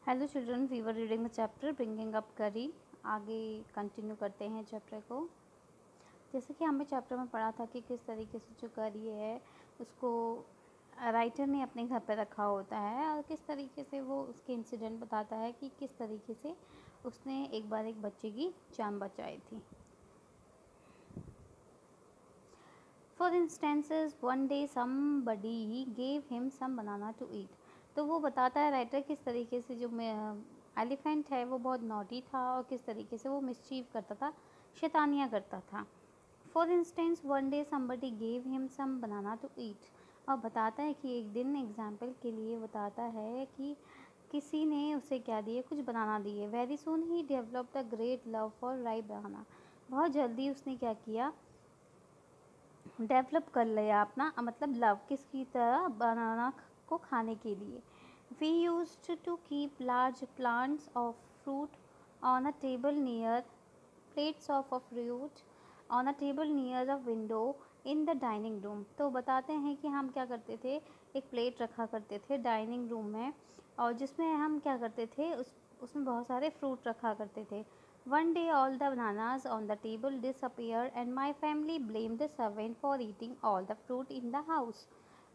Hello children, we were reading the chapter bringing up Kari. आगे continue करते हैं chapter को। जैसे कि हमें चैप्टर में पढ़ा था कि किस तरीके से जो करी है उसको राइटर ने अपने घर पर रखा होता है और किस तरीके से वो उसके इंसिडेंट बताता है कि किस तरीके से उसने एक बार एक बच्चे की जान बचाई थी। For instances one day somebody gave him some banana to eat. तो वो बताता है राइटर किस तरीके से जो एलिफेंट है वो बहुत नॉटी था और किस तरीके से वो मिसचीव करता था, शैतानियाँ करता था। For instance one day somebody gave him some banana to eat. और बताता है कि एक दिन, एग्जाम्पल के लिए बताता है कि किसी ने उसे क्या दिए, कुछ बनाना दिए। Very soon he developed a great love for राई बनाना। बहुत जल्दी उसने क्या किया, डेवलप कर लिया अपना मतलब लव किसकी तरह, बनाना को खाने के लिए। We used to keep large plants of fruit on a table near plates of a fruit on a table near a window in the dining room. तो बताते हैं कि हम क्या करते थे, एक प्लेट रखा करते थे डाइनिंग रूम में और जिसमें हम क्या करते थे, उसमें बहुत सारे फ्रूट रखा करते थे। One day all the bananas on the table disappeared and my family blamed the servant for eating all the fruit in the house।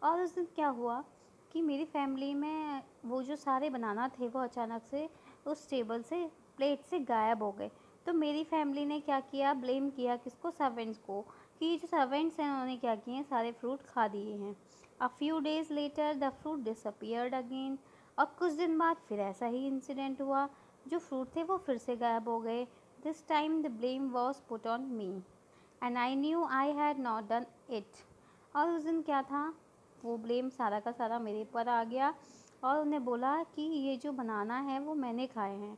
और उस दिन क्या हुआ कि मेरी फैमिली में वो जो सारे बनाना थे वो अचानक से उस टेबल से, प्लेट से गायब हो गए। तो मेरी फैमिली ने क्या किया, ब्लेम किया किसको, सर्वेंट्स को, कि जो सर्वेंट्स हैं उन्होंने क्या किए हैं, सारे फ्रूट खा दिए हैं। A few days later the fruit disappeared again. और कुछ दिन बाद फिर ऐसा ही इंसिडेंट हुआ, जो फ्रूट थे वो फिर से गायब हो गए। This time the blame was put on me and I knew I had not done it. और उस दिन क्या था, वो ब्लेम सारा का सारा मेरे पर आ गया और उन्हें बोला कि ये जो बनाना है वो मैंने खाए हैं।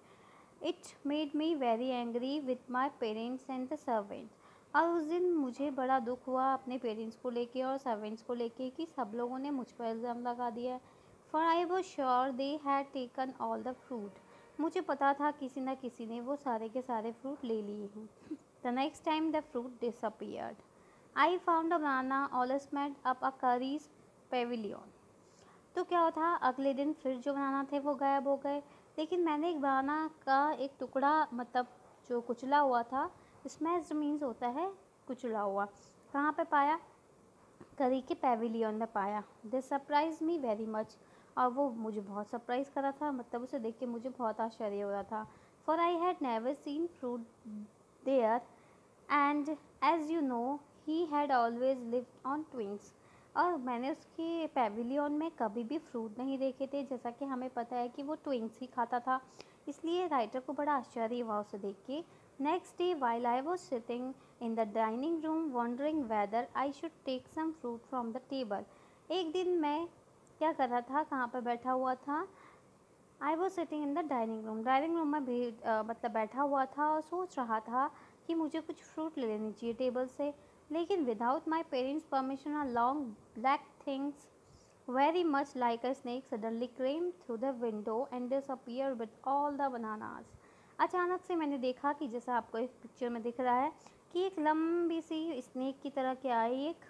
It made me very angry with my parents and the servant. और उस दिन मुझे बड़ा दुख हुआ अपने पेरेंट्स को लेके और सर्वेंट्स को लेके कि सब लोगों ने मुझ पर इल्ज़ाम लगा दिया। For I was sure they had taken all the fruit. मुझे पता था किसी न किसी ने वो सारे के सारे फ्रूट ले लिए हैं। The next time the fruit disappeared I found a banana all smelled up a curries Pavilion. तो क्या था, अगले दिन फिर जो बनाना थे वो गायब हो गए, लेकिन मैंने एक बनाना का एक टुकड़ा मतलब जो कुचला हुआ था, स्मैश्ड मीन्स होता है कुचला हुआ, कहाँ पे पाया, करी के पेविलियन में पाया। This surprise me very much. और वो मुझे बहुत सरप्राइज़ करा था, मतलब उसे देख के मुझे बहुत आश्चर्य हो रहा था। For I had never seen fruit there and as you know he had always lived on twigs. और मैंने उसके पेविलियन में कभी भी फ्रूट नहीं देखे थे, जैसा कि हमें पता है कि वो ट्विंग्स ही खाता था, इसलिए राइटर को बड़ा आश्चर्य हुआ उसे देख के। Next day while I was sitting in the dining room wondering whether I should take some fruit from the table। एक दिन मैं क्या कर रहा था, कहाँ पर बैठा हुआ था, I was sitting in the dining room. Dining room में भी मतलब बैठा हुआ था और सोच रहा था कि मुझे कुछ फ्रूट ले लेनी चाहिए टेबल से, लेकिन without my parents permission a long black things very much like a snake suddenly came through the window and disappear with all the bananas. अचानक से मैंने देखा कि जैसा आपको इस पिक्चर में दिख रहा है कि एक लंबी सी स्नेक की तरह क्या आई, एक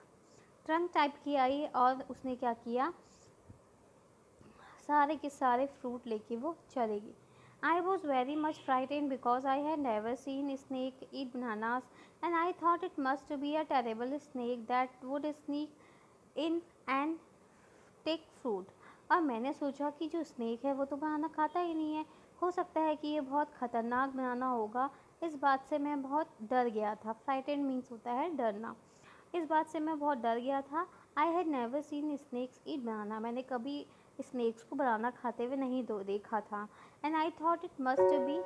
ट्रंक टाइप की आई और उसने क्या किया, सारे के सारे फ्रूट लेके वो चलेगी। I was very much frighten because I had never seen snake eat bananas and I thought it must be a terrible snake that would sneak in and take fruit. और मैंने सोचा कि जो स्नेक है वो तो बनाना खाता ही नहीं है, हो सकता है कि ये बहुत ख़तरनाक बनाना होगा। इस बात से मैं बहुत डर गया था। फ्राइटेन मीन्स होता है डरना। इस बात से मैं बहुत डर गया था। I had never seen snakes eat banana. मैंने कभी स्नेक्स को बनाना खाते हुए नहीं देखा था। And I thought it must be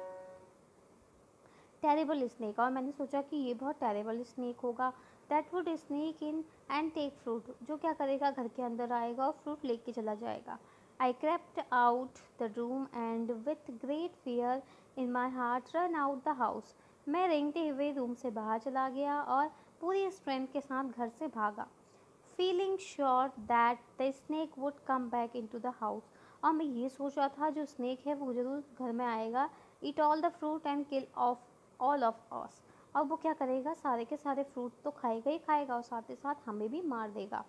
terrible snake. और मैंने सोचा कि ये बहुत टेरेबल स्नेक होगा। That would sneak in and take fruit. जो क्या करेगा, घर के अंदर आएगा और फ्रूट लेके चला जाएगा। I crept out the room and with great fear in my heart run out the house. मैं रेंगते हुए रूम से बाहर चला गया और पूरी स्ट्रेंथ के साथ घर से भागा। Feeling sure that the snake would come back into the house. और मैं ये सोच रहा था जो स्नेक है वो ज़रूर घर में आएगा, eat all the fruit and kill of all of us. और वो क्या करेगा, सारे के सारे फ्रूट तो खाएगा ही खाएगा और साथ ही साथ हमें भी मार देगा।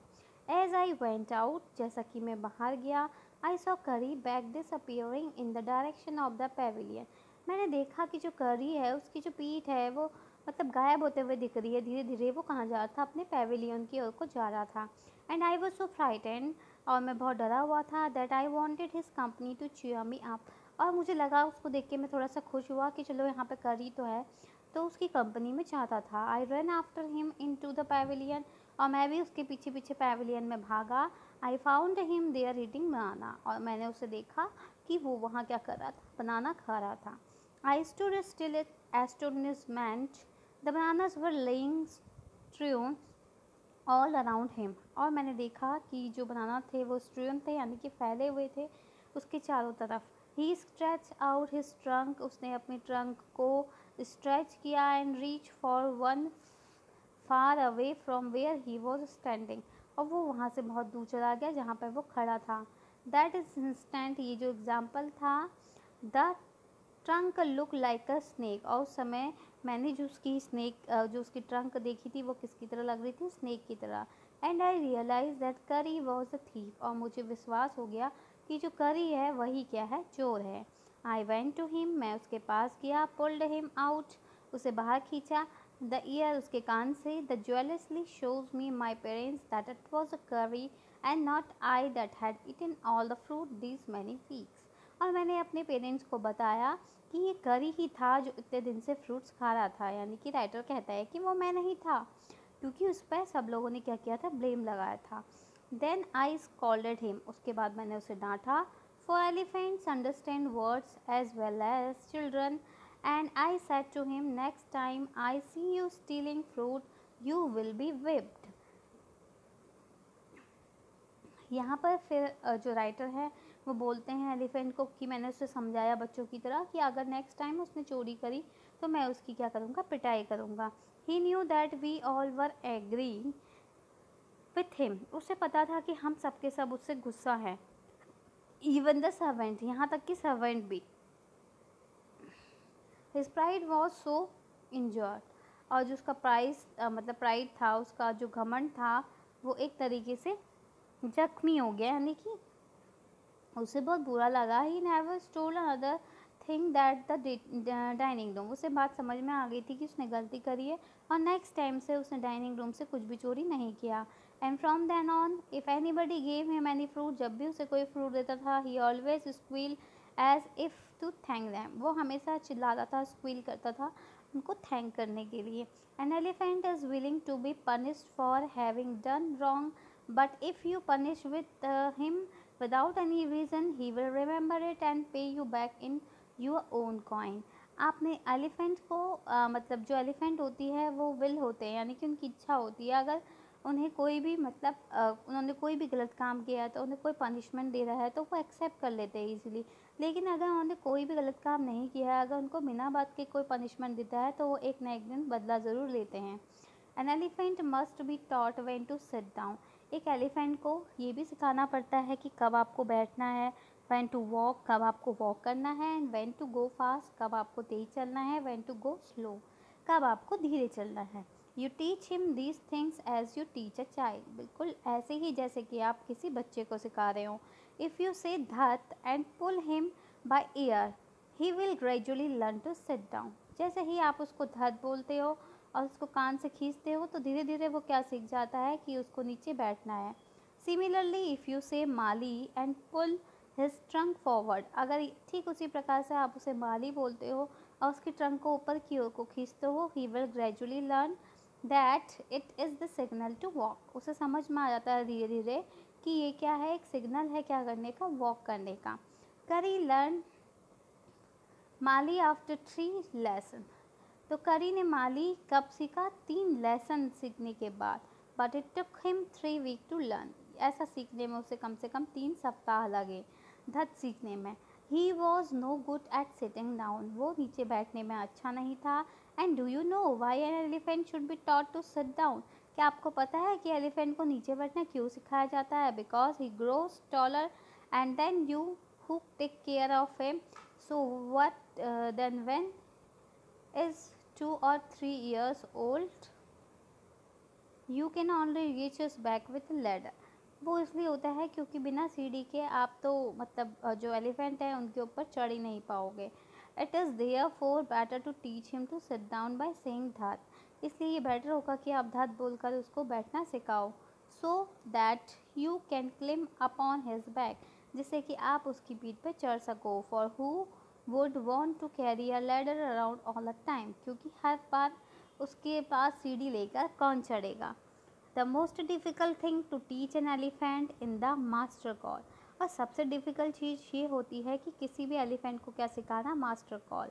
एज आई वेंट आउट, जैसा कि मैं बाहर गया, I saw curry back disappearing in the direction of the pavilion. मैंने देखा कि जो करी है उसकी जो पीठ है वो मतलब गायब होते हुए दिख रही है धीरे धीरे। वो कहाँ जा रहा था? अपने पेविलियन की ओर को जा रहा था। And I was so frightened, और मैं बहुत डरा हुआ था। That I wanted his company to cheer me up, और मुझे लगा उसको देख के मैं थोड़ा सा खुश हुआ कि चलो यहाँ पे करी तो है, तो उसकी कंपनी में चाहता था। I run after him into the pavilion, और मैं भी उसके पीछे पीछे पेविलियन में भागा। I found him there eating banana, और मैंने उसे देखा कि वो वहाँ क्या कर रहा था? बनाना खा रहा था। I stood still at astonishment. The bananas were laying strewn all around him, और मैंने देखा कि जो बनाना थे वो strewn थे यानी कि फैले हुए थे उसके चारों तरफ। He stretched out his trunk, उसने अपने ट्रंक को स्ट्रेच किया and reached for one far away from where he was standing, और वो वहाँ से बहुत दूर चला गया जहाँ पर वो खड़ा था। That is instant, ये जो एग्जाम्पल था, the trunk look like a snake, और उस समय मैंने जो उसकी जो उसकी ट्रंक देखी थी वो किसकी तरह लग रही थी? स्नेक की तरह। एंड आई रियलाइज दैट करी वॉज अ थीफ, और मुझे विश्वास हो गया कि जो करी है वही क्या है? चोर है। आई वेंट टू हिम, मैं उसके पास गया। पुल्ड हिम आउट, उसे बाहर खींचा। द ईयर, उसके कान से। The jealously shows me my parents that it was a curry and not I that had eaten all the fruit these many weeks, और मैंने अपने पेरेंट्स को बताया कि ये करी ही था जो इतने दिन से फ्रूट्स खा रहा था। यानी कि राइटर कहता है कि वो मैं नहीं था, क्योंकि उस पर सब लोगों ने क्या किया था? ब्लेम लगाया था। देन आई स्कॉल्डेड हिम, उसके बाद मैंने उसे डांटा। For elephants understand words as well as children, and I said to him next time I see you stealing fruit you will be whipped. यहाँ पर फिर जो राइटर है वो बोलते हैं एलिफेंट को कि मैंने उसे समझाया बच्चों की तरह कि अगर नेक्स्ट टाइम उसने चोरी करी तो मैं उसकी क्या करूँगा? पिटाई करूँगा। He knew that we all were angry with him, उसे पता था कि हम सब के सब उससे गुस्सा हैं। इवन द सर्वेंट, यहाँ तक कि सर्वेंट भी। His pride was so injured, और जो उसका मतलब प्राइड था, उसका जो घमंड था वो एक तरीके से जख्मी हो गया, यानी कि उसे बहुत बुरा लगा। He never stole another thing that the dining room, उसे बात समझ में आ गई थी कि उसने गलती करी है, और नेक्स्ट टाइम से उसने डाइनिंग रूम से कुछ भी चोरी नहीं किया। And from then on if anybody gave him any fruit, जब भी उसे कोई फ्रूट देता था, he always squeal as if to thank them, वो हमेशा चिल्लाता था, स्क्वील करता था उनको थैंक करने के लिए। An elephant is willing to be punished for having done wrong, but if you punish with him without any reason he will remember it and pay you back in your own coin. आपने elephant को मतलब जो elephant होती है वो will होते हैं, यानी कि उनकी इच्छा होती है। अगर उन्हें कोई भी मतलब उन्होंने कोई भी गलत काम किया है तो उन्हें कोई पनिशमेंट दे रहा है तो वो एक्सेप्ट कर लेते हैं ईजिली। लेकिन अगर उन्होंने कोई भी गलत काम नहीं किया है, अगर उनको बिना बात के कोई पनिशमेंट देता है तो वो एक ना एक दिन बदला ज़रूर लेते हैं। An elephant must be taught when to sit down, एक एलिफेंट को ये भी सिखाना पड़ता है कि कब आपको बैठना है। व्हेन टू वॉक, कब आपको वॉक करना है। And when to go fast, कब आपको तेज़ चलना है। व्हेन टू गो स्लो, कब आपको धीरे चलना है। You teach him these things as you teach a child, बिल्कुल ऐसे ही जैसे कि आप किसी बच्चे को सिखा रहे हो। इफ़ यू से धत and pull him by ear he will gradually learn to sit down, जैसे ही आप उसको धत बोलते हो और उसको कान से खींचते हो तो धीरे धीरे वो क्या सीख जाता है कि उसको नीचे बैठना है। सिमिलरली इफ़ यू से माली and pull his trunk forward, अगर ठीक उसी प्रकार से आप उसे माली बोलते हो और उसकी ट्रंक को ऊपर की ओर को खींचते हो, he will gradually learn that it is the signal to walk, उसे समझ में आ जाता है धीरे धीरे कि ये क्या है? एक सिग्नल है क्या करने का? वॉक करने का। करी लर्न माली आफ्टर 3 लेसन, तो करी ने माली कब सीखा? 3 लेसन सीखने के बाद। But it took him 3 week to learn, ऐसा सीखने में उसे कम से कम 3 सप्ताह लगे धत सीखने में। He was no good at sitting down, वो नीचे बैठने में अच्छा नहीं था। And do you know why an elephant should be taught to sit down, क्या आपको पता है कि एलिफेंट को नीचे बैठना क्यों सिखाया जाता है? Because he grows taller and then you who take care of him, so what then when is 2 or 3 years old, you can only reach his back with a ladder. वो इसलिए होता है क्योंकि बिना सीढ़ी के आप तो मतलब जो एलिफेंट है उनके ऊपर चढ़ ही नहीं पाओगे। It is therefore better to teach him to sit down by saying धात, इसलिए ये बेटर होगा कि आप धात बोलकर उसको बैठना सिखाओ। So that you can climb upon his back, जिससे कि आप उसकी पीठ पे चढ़ सको। For who would want to carry a ladder around all the time, क्योंकि हर बार उसके पास सीढ़ी लेकर कौन चढ़ेगा। The most difficult thing to teach an elephant in the master call, और सबसे डिफ़िकल्ट चीज़ ये होती है कि किसी भी एलिफेंट को क्या सिखाना, मास्टर कॉल।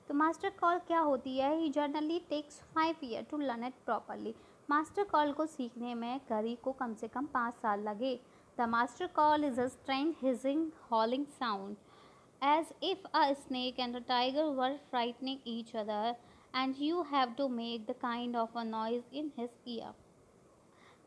तो मास्टर कॉल क्या होती है, he generally takes 5 year to learn it properly. Master call को सीखने में करी को कम से कम 5 साल लगे। The master call is a strange hissing हॉलिंग sound as if a snake and a tiger were frightening each other, and you have to make the kind of a noise in his ear।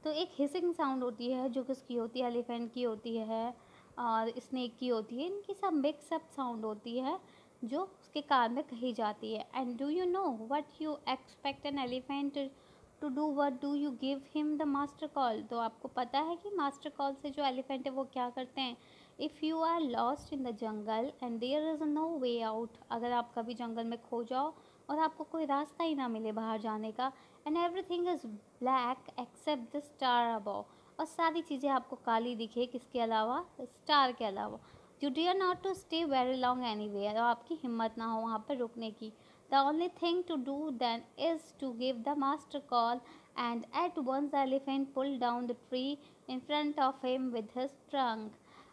तो एक hissing sound होती है जो किसकी होती है, elephant की होती है और स्नेक की होती है, इनकी सब मिक्सअप साउंड होती है जो उसके कान में कही जाती है। And do you know what you expect an elephant to do, what do you give him the master call. तो आपको पता है कि मास्टर कॉल से जो एलिफेंट है वो क्या करते हैं। If you are lost in the jungle and there is no way out, अगर आप कभी जंगल में खो जाओ और आपको कोई रास्ता ही ना मिले बाहर जाने का, and everything is black except the star above, और सारी चीज़ें आपको काली दिखे किसके अलावा, स्टार के अलावा। You dare not to stay very long anywhere, और आपकी हिम्मत ना हो वहाँ पर रुकने की। The only thing to do then is to give the master call, and at once the elephant pull down the tree in front of him with his trunk.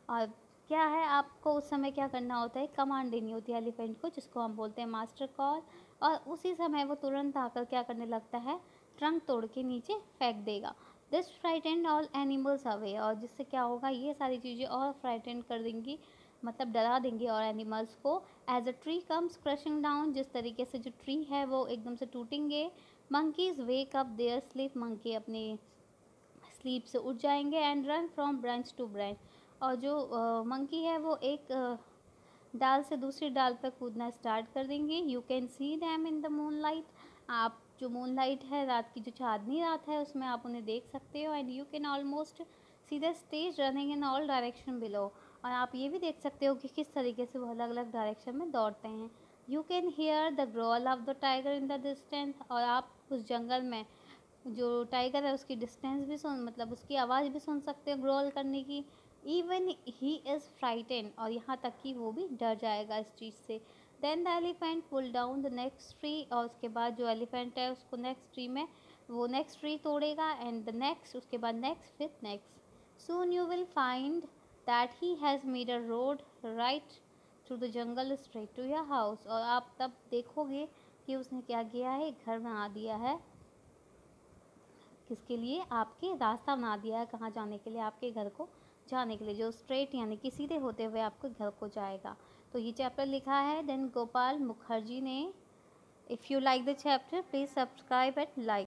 और क्या है, आपको उस समय क्या करना होता है, कमांड देनी होती है एलिफेंट को, जिसको हम बोलते हैं मास्टर कॉल। और उसी समय वो तुरंत आकर क्या करने लगता है, ट्रंक तोड़ के नीचे फेंक देगा। This frightened all animals away, और जिससे क्या होगा, ये सारी चीज़ें और फ्राइटेंड कर देंगी, मतलब डरा देंगी और एनिमल्स को। As a tree comes crashing down, जिस तरीके से जो ट्री है वो एकदम से टूटेंगे। Monkeys wake up their sleep, monkey अपने स्लीप से उठ जाएंगे। And run from branch to branch, और जो मंकी है वो एक डाल से दूसरी डाल पर कूदना स्टार्ट कर देंगे। You can see them in the moon light, आप जो मून लाइट है, रात की जो चांदनी रात है, उसमें आप उन्हें देख सकते हो। And you can almost see the stage running in all direction below, और आप ये भी देख सकते हो कि किस तरीके से वो अलग अलग डायरेक्शन में दौड़ते हैं। You can hear the growl of the tiger in the distance, और आप उस जंगल में जो टाइगर है उसकी डिस्टेंस भी सुन, मतलब उसकी आवाज़ भी सुन सकते हो ग्रोल करने की। इवन ही इज़ फ्राइटेन, और यहाँ तक कि वो भी डर जाएगा इस चीज़ से। Then the elephant pull down the next tree, और उसके बाद जो एलिफेंट है उसको नेक्स्ट ट्री में, वो नेक्स्ट ट्री तोड़ेगा। एंड द नेक्स्ट, उसके बाद नेक्स्ट, फिर next. Soon you will find that he has made a road right through the jungle straight to your house, और आप तब देखोगे कि उसने क्या किया है, घर बना दिया है किसके लिए, आपके रास्ता बना दिया है कहाँ जाने के लिए, आपके घर को जाने के लिए, जो स्ट्रेट यानी कि सीधे होते हुए आपके घर को जाएगा। तो ये चैप्टर लिखा है देन गोपाल मुखर्जी ने। If you like the chapter please subscribe and like.